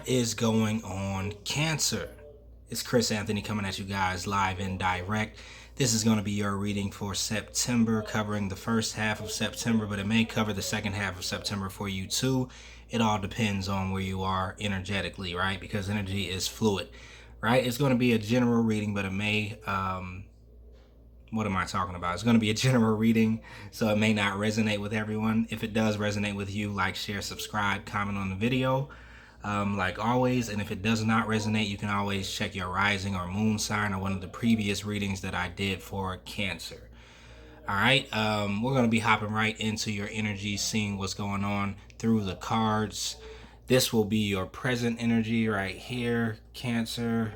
What is going on, Cancer? It's Chris Anthony coming at you guys live and direct. This is going to be your reading for September, covering the first half of September, but it may cover the second half of September for you too. It all depends on where you are energetically, right? Because energy is fluid, right? It's going to be a general reading, but it may what am I talking about? It's going to be a general reading, so it may not resonate with everyone. If it does resonate with you, like, share, subscribe, comment on the video, like always. And if it does not resonate, you can always check your rising or moon sign or one of the previous readings that I did for Cancer. All right, we're going to be hopping right into your energy, seeing what's going on through the cards. This will be your present energy right here, Cancer.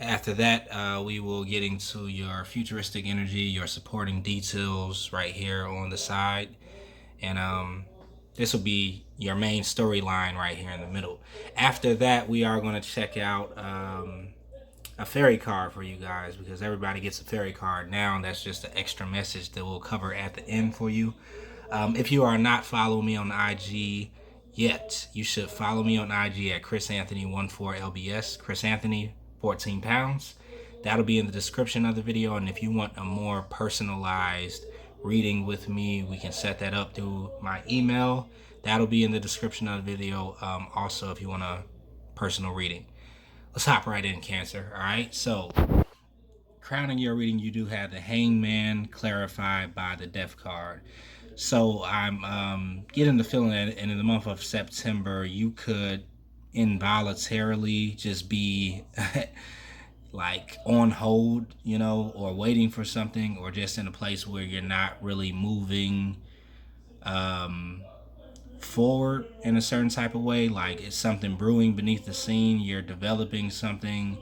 After that, we will get into your futuristic energy, your supporting details right here on the side. And this will be your main storyline right here in the middle. After that, we are going to check out a fairy card for you guys, because everybody gets a fairy card now. And that's just an extra message that we'll cover at the end for you. If you are not following me on IG yet, you should follow me on IG at chrisanthony14lbs. Chris Anthony 14 pounds. That'll be in the description of the video. And if you want a more personalized reading with me, we can set that up through my email. That'll be in the description of the video. Also, if you want a personal reading. Let's hop right in, Cancer. All right, so crowning your reading, you do have the Hangman clarified by the Death card. So I'm getting the feeling that in the month of September, you could involuntarily just be like on hold, or waiting for something, or just in a place where you're not really moving forward in a certain type of way. Like, it's something brewing beneath the scene, you're developing something.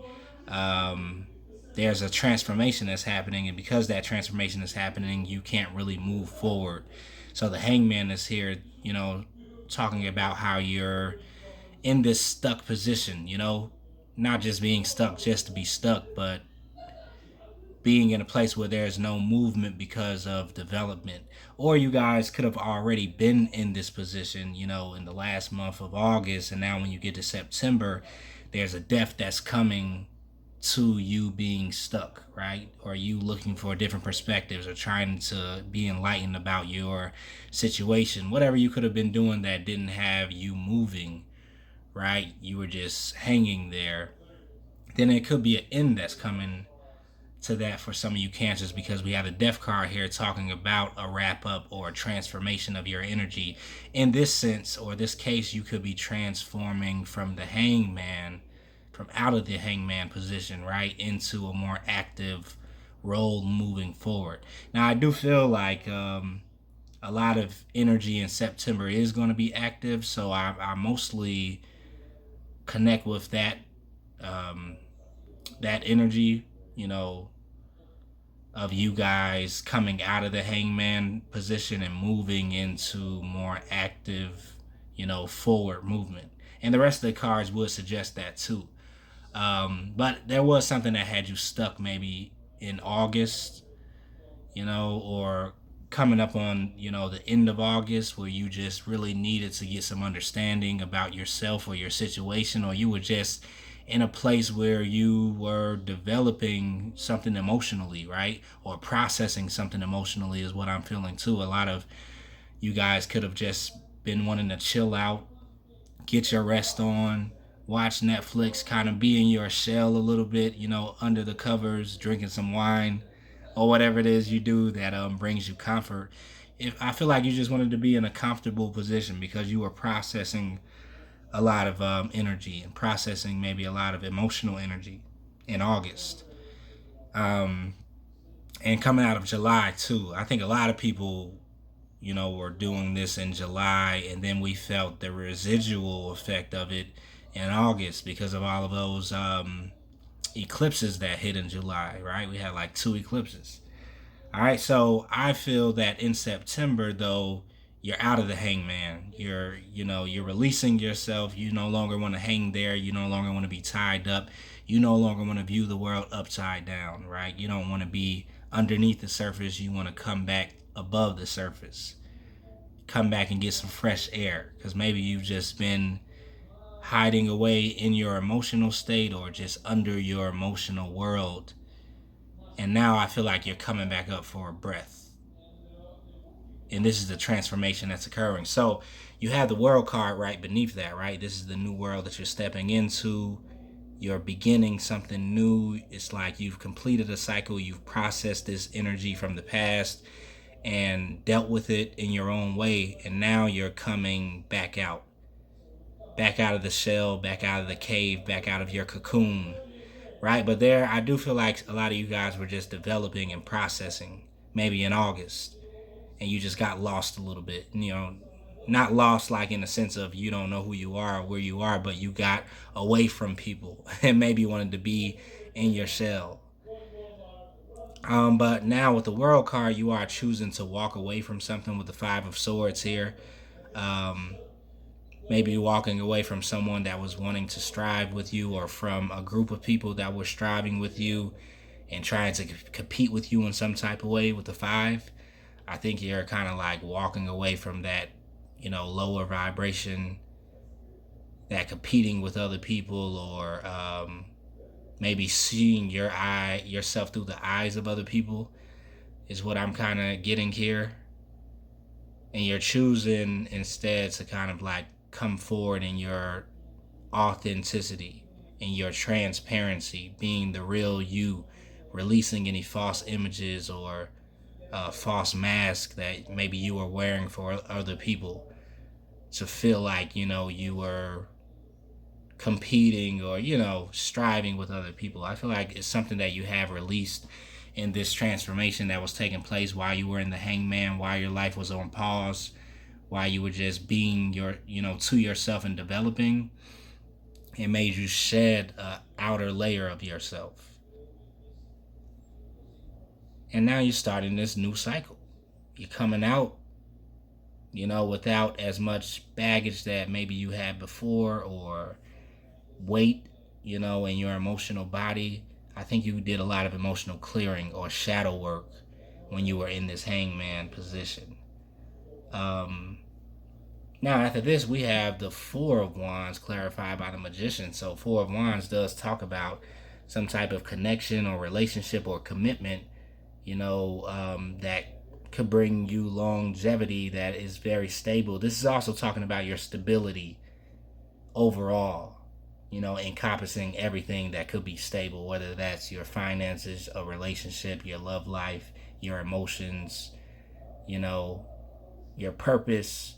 There's a transformation that's happening, and because that transformation is happening, you can't really move forward. So the Hangman is here, talking about how you're in this stuck position, not just being stuck just to be stuck, but being in a place where there's no movement because of development. Or you guys could have already been in this position, in the last month of August, and now when you get to September, there's a death that's coming to you being stuck, right? Or you looking for different perspectives, or trying to be enlightened about your situation. Whatever you could have been doing that didn't have you moving, right? You were just hanging there. Then it could be an end that's coming to that for some of you Cancers, because we have a Death card here talking about a wrap up or a transformation of your energy. In this sense, or this case, you could be transforming from the Hangman, from out of the Hangman position, right, into a more active role moving forward. Now, I do feel like a lot of energy in September is going to be active, so I mostly connect with that that energy, of you guys coming out of the Hangman position and moving into more active, forward movement. And the rest of the cards would suggest that too. But there was something that had you stuck maybe in August, or coming up on, the end of August, where you just really needed to get some understanding about yourself or your situation, or you were just in a place where you were developing something emotionally, right? Or processing something emotionally is what I'm feeling too. A lot of you guys could have just been wanting to chill out, get your rest on, watch Netflix, kind of be in your shell a little bit, under the covers, drinking some wine, or whatever it is you do that brings you comfort. I feel like you just wanted to be in a comfortable position because you were processing a lot of energy, and processing maybe a lot of emotional energy in August. And coming out of July too. I think a lot of people, were doing this in July, and then we felt the residual effect of it in August because of all of those eclipses that hit in July, right? We had like 2 eclipses. All right, so I feel that in September, though, you're out of the Hangman. You're releasing yourself. You no longer want to hang there. You no longer want to be tied up. You no longer want to view the world upside down, right? You don't want to be underneath the surface. You want to come back above the surface. Come back and get some fresh air, because maybe you've just been hiding away in your emotional state or just under your emotional world. And now I feel like you're coming back up for a breath. And this is the transformation that's occurring. So you have the world card right beneath that, right? This is the new world that you're stepping into. You're beginning something new. It's like you've completed a cycle. You've processed this energy from the past and dealt with it in your own way. And now you're coming back out of the shell, back out of the cave, back out of your cocoon, right? But there, I do feel like a lot of you guys were just developing and processing, maybe in August, and you just got lost a little bit. Not lost like in the sense of you don't know who you are or where you are, but you got away from people and maybe wanted to be in your shell. But now with the world card, you are choosing to walk away from something with the Five of Swords here. Um, Maybe walking away from someone that was wanting to strive with you, or from a group of people that were striving with you and trying to compete with you in some type of way with the five. I think you're kind of like walking away from that, lower vibration, that competing with other people, or maybe seeing yourself through the eyes of other people is what I'm kind of getting here. And you're choosing instead to kind of like come forward in your authenticity and your transparency, being the real you, releasing any false images or false mask that maybe you were wearing for other people to feel like, you were competing or, striving with other people. I feel like it's something that you have released in this transformation that was taking place while you were in the hangman, while your life was on pause, while you were just being to yourself and developing. It made you shed an outer layer of yourself. And now you're starting this new cycle. You're coming out, without as much baggage that maybe you had before, or weight, in your emotional body. I think you did a lot of emotional clearing or shadow work when you were in this hangman position. Now, after this, we have the Four of Wands clarified by the Magician. So, Four of Wands does talk about some type of connection or relationship or commitment, that could bring you longevity that is very stable. This is also talking about your stability overall, encompassing everything that could be stable, whether that's your finances, a relationship, your love life, your emotions, your purpose.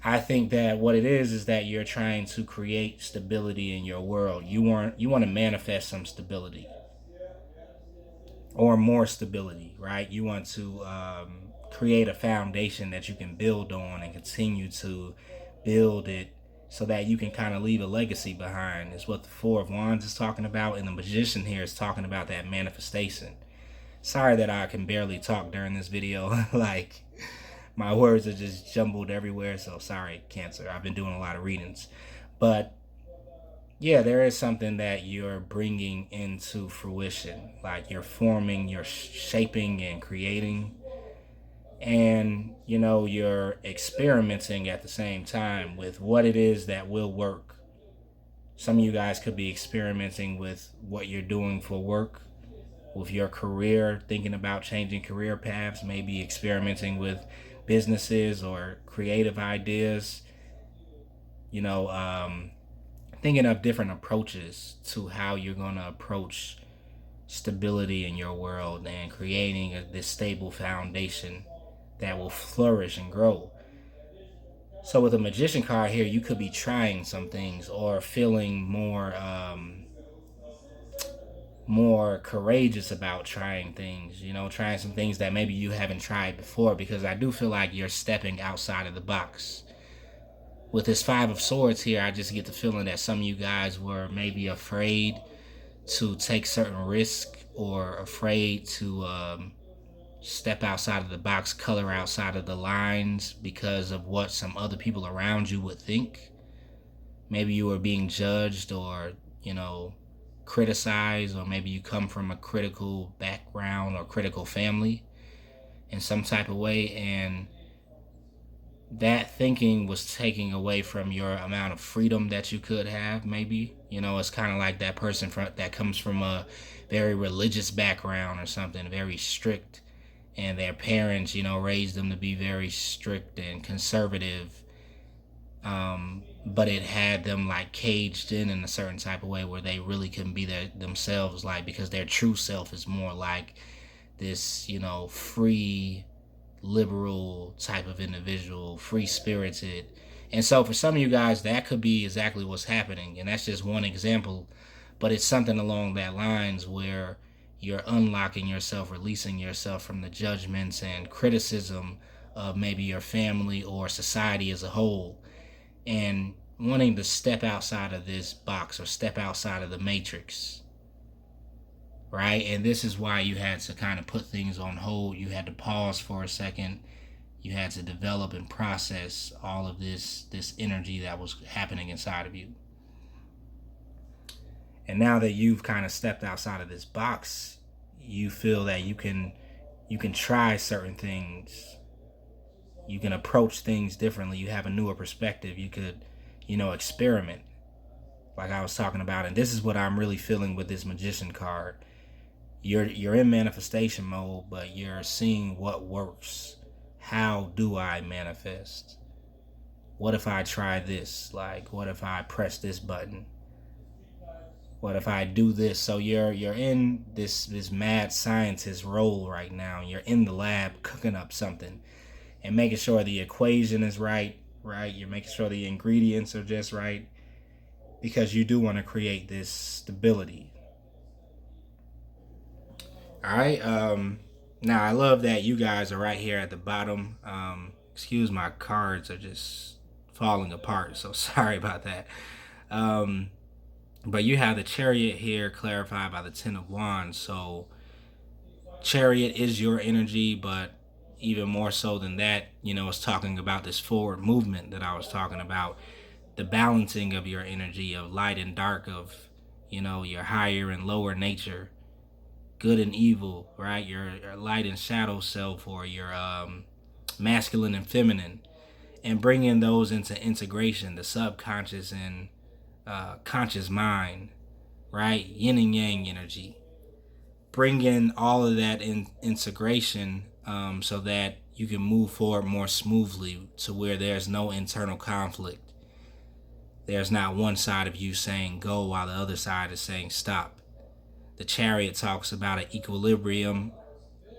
I think that what it is that you're trying to create stability in your world. You want to manifest some stability or more stability, right? You want to create a foundation that you can build on and continue to build it so that you can kind of leave a legacy behind, is what the Four of Wands is talking about. And the Magician here is talking about that manifestation. Sorry that I can barely talk during this video. Like, my words are just jumbled everywhere, so sorry, Cancer. I've been doing a lot of readings. But yeah, there is something that you're bringing into fruition. Like, you're forming, you're shaping and creating. And, you're experimenting at the same time with what it is that will work. Some of you guys could be experimenting with what you're doing for work, with your career, thinking about changing career paths, maybe experimenting with businesses or creative ideas, thinking of different approaches to how you're going to approach stability in your world and creating this stable foundation that will flourish and grow. So with the Magician card here, you could be trying some things or feeling more courageous about trying things, trying some things that maybe you haven't tried before, because I do feel like you're stepping outside of the box. With this Five of Swords here, I just get the feeling that some of you guys were maybe afraid to take certain risks, or afraid to step outside of the box, color outside of the lines because of what some other people around you would think. Maybe you were being judged or, criticized, or maybe you come from a critical background or critical family in some type of way, and that thinking was taking away from your amount of freedom that you could have. Maybe, it's kind of like that person that comes from a very religious background or something, very strict, and their parents, raised them to be very strict and conservative. But it had them like caged in a certain type of way where they really couldn't be themselves, like, because their true self is more like this, free, liberal type of individual, free spirited. And so for some of you guys, that could be exactly what's happening. And that's just one example, but it's something along that lines where you're unlocking yourself, releasing yourself from the judgments and criticism of maybe your family or society as a whole, and wanting to step outside of this box or step outside of the matrix, right? And this is why you had to kind of put things on hold. You had to pause for a second. You had to develop and process all of this energy that was happening inside of you. And now that you've kind of stepped outside of this box, you feel that you can try certain things. You can approach things differently. You have a newer perspective. You could, experiment, like I was talking about. And this is what I'm really feeling with this Magician card. You're in manifestation mode, but you're seeing what works. How do I manifest? What if I try this? Like, what if I press this button? What if I do this? So you're in this mad scientist role right now. You're in the lab cooking up something and making sure the equation is right, right? You're making sure the ingredients are just right, because you do want to create this stability. All right. Now I love that you guys are right here at the bottom. Excuse, my cards are just falling apart, so sorry about that. But you have the Chariot here clarified by the Ten of Wands. So Chariot is your energy, but even more so than that, it's talking about this forward movement that I was talking about, the balancing of your energy, of light and dark, of, your higher and lower nature, good and evil, right? Your light and shadow self, or your masculine and feminine, and bringing those into integration, the subconscious and conscious mind, right? Yin and yang energy. Bring in all of that in integration, so that you can move forward more smoothly, to where there's no internal conflict. There's not one side of you saying go while the other side is saying stop. The Chariot talks about an equilibrium,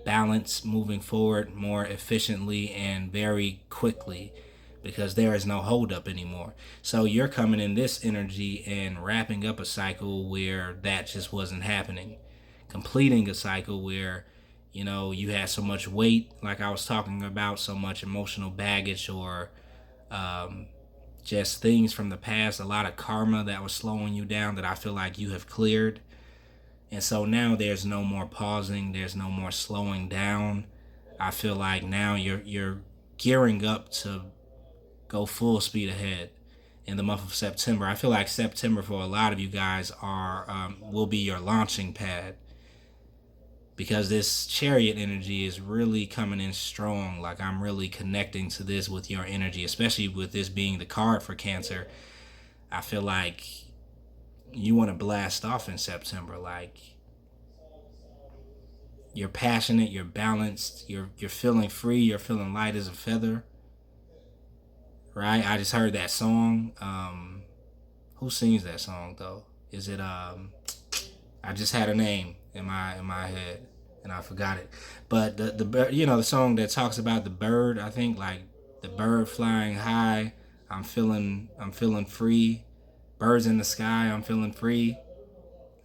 balance, moving forward more efficiently and very quickly, because there is no holdup anymore. So you're coming in this energy and wrapping up a cycle where that just wasn't happening. Completing a cycle where, you had so much weight, like I was talking about, so much emotional baggage, or just things from the past, a lot of karma that was slowing you down, that I feel like you have cleared. And so now there's no more pausing, there's no more slowing down. I feel like now you're gearing up to go full speed ahead in the month of September. I feel like September for a lot of you guys will be your launching pad, because this Chariot energy is really coming in strong. Like, I'm really connecting to this with your energy, especially with this being the card for Cancer. I feel like you want to blast off in September. Like, you're passionate, you're balanced, you're feeling free, you're feeling light as a feather. Right? I just heard that song. Who sings that song though? Is it I just had a name in my head and I forgot it. But the bird, the song that talks about the bird, I think, like, the bird flying high, I'm feeling free. Birds in the sky, I'm feeling free.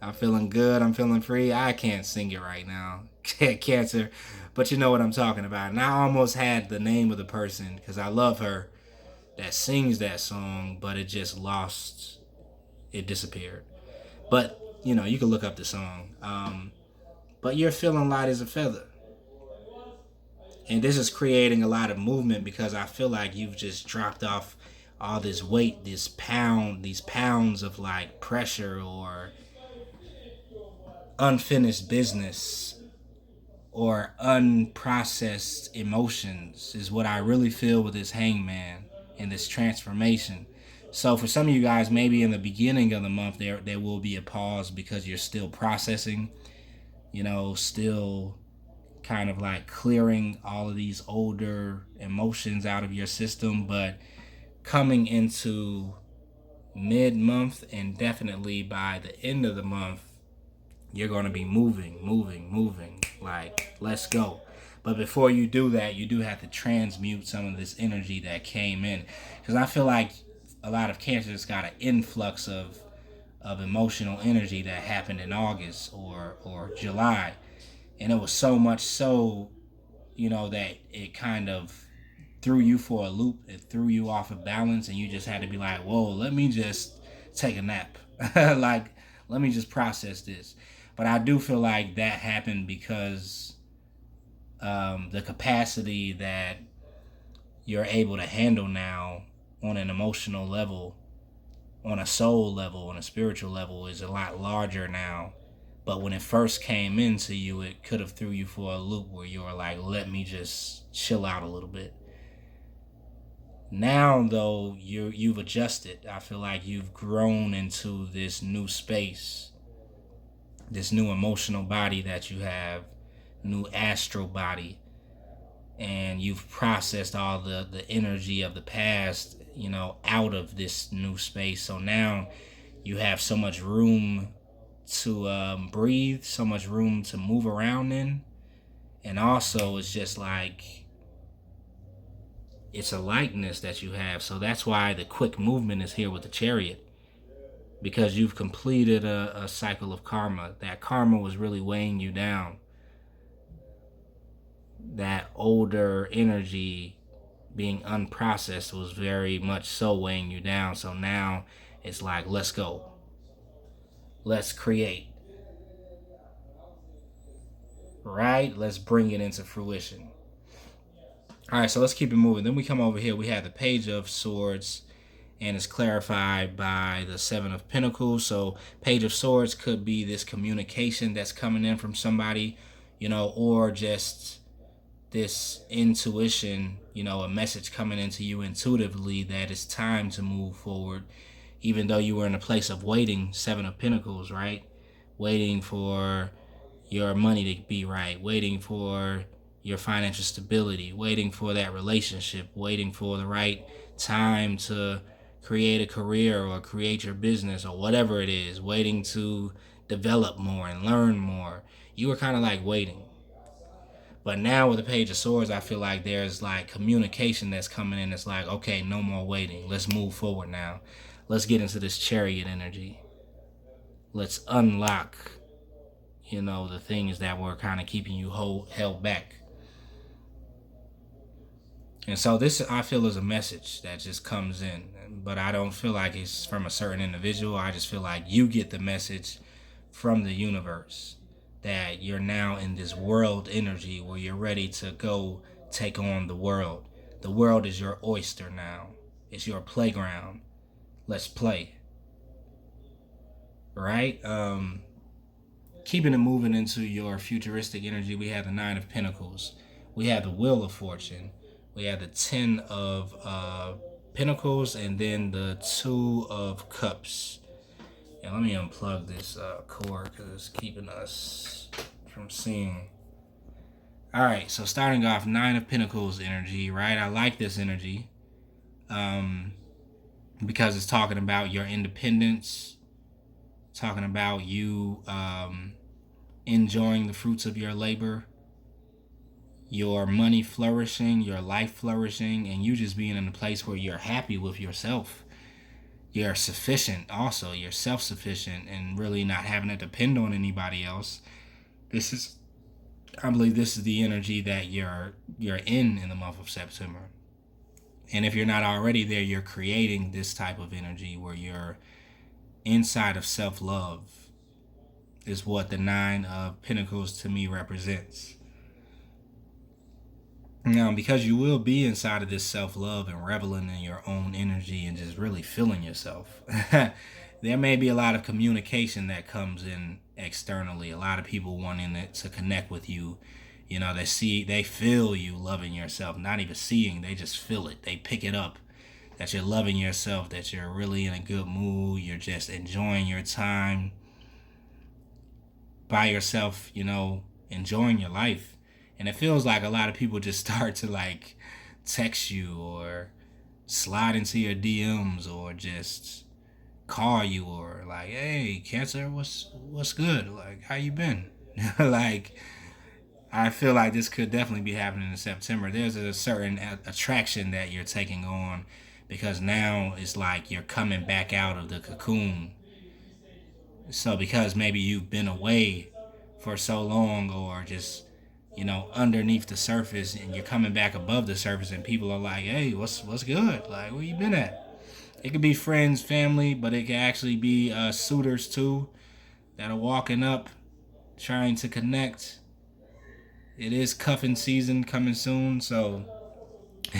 I'm feeling good, I'm feeling free. I can't sing it right now. Cancer. But you know what I'm talking about. And I almost had the name of the person, because I love her, that sings that song, but it disappeared. But, you can look up the song. But you're feeling light as a feather. And this is creating a lot of movement, because I feel like you've just dropped off all this weight, these pounds of like pressure or unfinished business. or unprocessed emotions is what I really feel with this hangman and this transformation. So for some of you guys, maybe in the beginning of the month, there will be a pause because you're still processing, still kind of like clearing all of these older emotions out of your system. But coming into mid-month and definitely by the end of the month, you're going to be moving, like, let's go. But before you do that, you do have to transmute some of this energy that came in. Because I feel like a lot of Cancers got an influx of emotional energy that happened in August or July. And it was so much so, that it kind of threw you for a loop. It threw you off of balance, and you just had to be like, whoa, let me just take a nap. Like, let me just process this. But I do feel like that happened because the capacity that you're able to handle now on an emotional level, on a soul level, on a spiritual level is a lot larger now. But when it first came into you, it could have threw you for a loop where you were like, let me just chill out a little bit. Now, though, you've adjusted. I feel like you've grown into this new space, this new emotional body that you have, new astral body, and you've processed all the energy of the past, out of this new space. So now you have so much room to breathe, so much room to move around in. And also, it's just like, it's a lightness that you have. So that's why the quick movement is here with the Chariot, because you've completed a cycle of karma. That karma was really weighing you down. That older energy being unprocessed was very much so weighing you down. So now it's like, let's go. Let's create. Right? Let's bring it into fruition. All right, so let's keep it moving. Then we come over here. We have the Page of Swords, and it's clarified by the Seven of Pentacles. So Page of Swords could be this communication that's coming in from somebody, or just this intuition, a message coming into you intuitively that it's time to move forward, even though you were in a place of waiting. Seven of Pentacles, right? Waiting for your money to be right, waiting for your financial stability, waiting for that relationship, waiting for the right time to create a career or create your business or whatever it is, waiting to develop more and learn more. You were kind of like waiting. But now with the Page of Swords, I feel like there's like communication that's coming in. It's like, okay, no more waiting. Let's move forward now. Let's get into this Chariot energy. Let's unlock, the things that were kind of keeping you held back. And so this, I feel, is a message that just comes in. But I don't feel like it's from a certain individual. I just feel like you get the message from the universe that you're now in this world energy where you're ready to go take on the world. The world is your oyster now. It's your playground. Let's play. Right? Keeping it moving into your futuristic energy, we have the Nine of Pentacles. We have the Wheel of Fortune. We have the Ten of Pentacles, and then the Two of Cups. And let me unplug this cord because it's keeping us from seeing. All right, so starting off, Nine of Pentacles energy, right? I like this energy because it's talking about your independence, talking about you enjoying the fruits of your labor, your money flourishing, your life flourishing, and you just being in a place where you're happy with yourself. You're sufficient also. You're self-sufficient and really not having to depend on anybody else. I believe this is the energy that you're in the month of September. And if you're not already there, you're creating this type of energy where you're inside of self-love is what the Nine of Pentacles to me represents. Now, because you will be inside of this self-love and reveling in your own energy and just really feeling yourself, there may be a lot of communication that comes in externally. A lot of people wanting to connect with you, They feel you loving yourself, not even seeing, they just feel it. They pick it up that you're loving yourself, that you're really in a good mood, you're just enjoying your time by yourself, enjoying your life. And it feels like a lot of people just start to like text you or slide into your DMs or just call you or like, hey, Cancer, what's good? Like, how you been? Like, I feel like this could definitely be happening in September. There's a certain attraction that you're taking on because now it's like you're coming back out of the cocoon. So because maybe you've been away for so long or just underneath the surface and you're coming back above the surface and people are like, hey, what's good? Like, where you been at? It could be friends, family, but it could actually be suitors too that are walking up trying to connect. It is cuffing season coming soon, so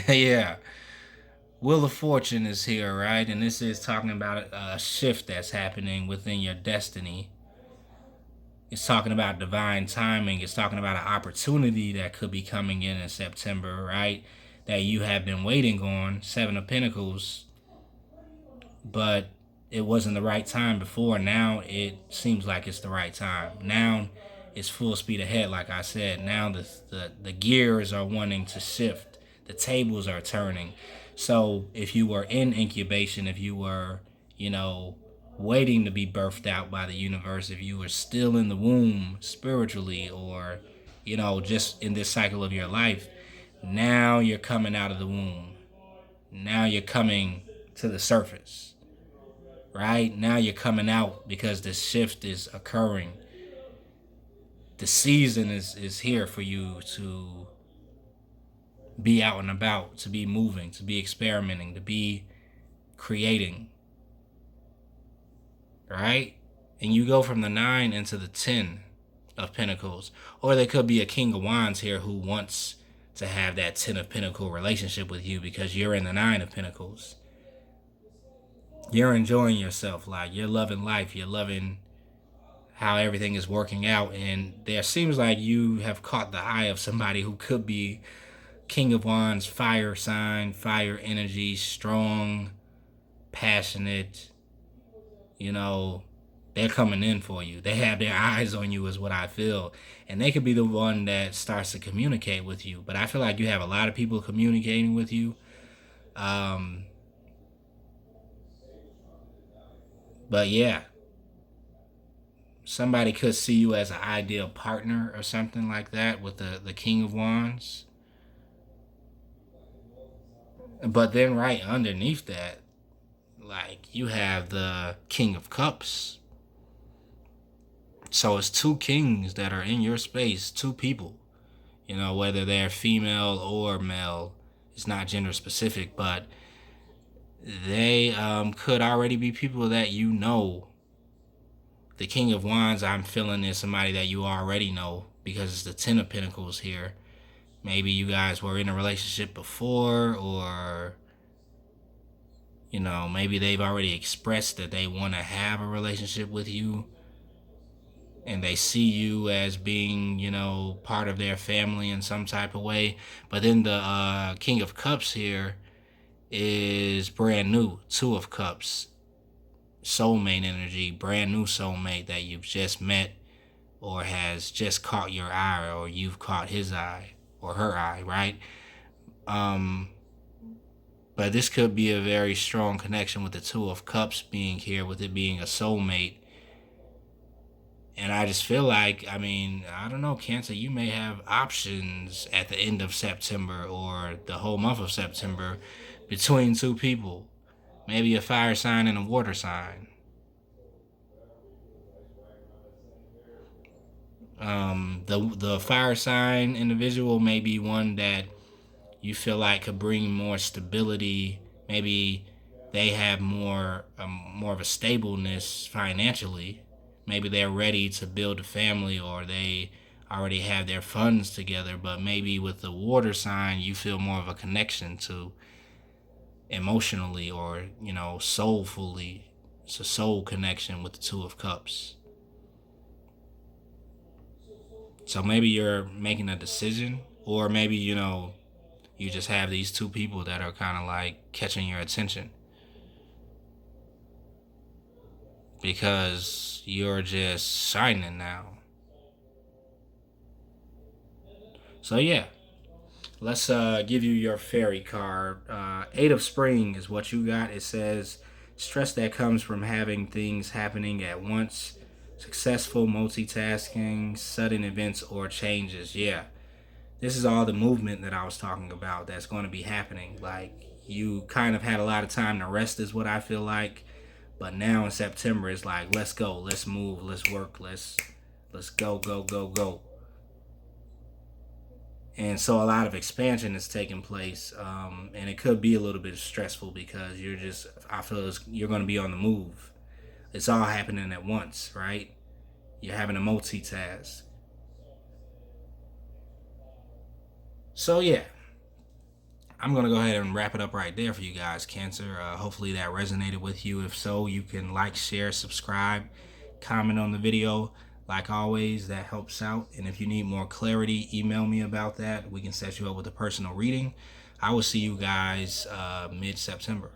yeah. Wheel of Fortune is here, right? And this is talking about a shift that's happening within your destiny. It's talking about divine timing. It's talking about an opportunity that could be coming in September, right? That you have been waiting on. Seven of Pentacles. But it wasn't the right time before. Now it seems like it's the right time. Now it's full speed ahead, like I said. Now the gears are wanting to shift. The tables are turning. So if you were in incubation, if you were, waiting to be birthed out by the universe, if you were still in the womb spiritually or, just in this cycle of your life, now you're coming out of the womb. Now you're coming to the surface. Right? Now you're coming out because the shift is occurring. The season is here for you to be out and about, to be moving, to be experimenting, to be creating. Right? And you go from the 9 into the 10 of Pentacles. Or there could be a King of Wands here who wants to have that 10 of Pentacles relationship with you because you're in the 9 of Pentacles. You're enjoying yourself, like you're loving life, you're loving how everything is working out, and there seems like you have caught the eye of somebody who could be King of Wands, fire sign, fire energy, strong, passionate. They're coming in for you. They have their eyes on you is what I feel, and they could be the one that starts to communicate with you. But I feel like you have a lot of people communicating with you. But yeah, somebody could see you as an ideal partner or something like that with the King of Wands. But then right underneath that, like, you have the King of Cups. So it's two kings that are in your space, two people. Whether they're female or male. It's not gender specific, but they could already be people that you know. The King of Wands, I'm feeling, is somebody that you already know because it's the 10 of Pentacles here. Maybe you guys were in a relationship before, or maybe they've already expressed that they want to have a relationship with you and they see you as being, part of their family in some type of way. But then the King of Cups here is brand new. 2 of Cups. Soulmate energy, brand new soulmate that you've just met or has just caught your eye, or you've caught his eye or her eye, right? But this could be a very strong connection with the 2 of Cups being here, with it being a soulmate. And I just feel like, I don't know, Cancer, you may have options at the end of September or the whole month of September between two people. Maybe a fire sign and a water sign. The fire sign individual may be one that you feel like could bring more stability. Maybe they have more of a stableness financially. Maybe they're ready to build a family, or they already have their funds together. But maybe with the water sign, you feel more of a connection to emotionally, or soulfully. It's a soul connection with the 2 of Cups. So maybe you're making a decision, or maybe, you just have these two people that are kind of like catching your attention because you're just shining now. So yeah, let's give you your fairy card. Eight of Spring is what you got. It says stress that comes from having things happening at once, successful multitasking, sudden events or changes. Yeah, this is all the movement that I was talking about that's going to be happening. Like, you kind of had a lot of time to rest is what I feel like. But now in September, it's like, let's go, let's move, let's work, let's go, go, go, go. And so a lot of expansion is taking place, and it could be a little bit stressful because I feel you're going to be on the move. It's all happening at once, right? You're having a multitask. So yeah, I'm going to go ahead and wrap it up right there for you guys, Cancer. Hopefully that resonated with you. If so, you can like, share, subscribe, comment on the video. Like always, that helps out. And if you need more clarity, email me about that. We can set you up with a personal reading. I will see you guys mid-September.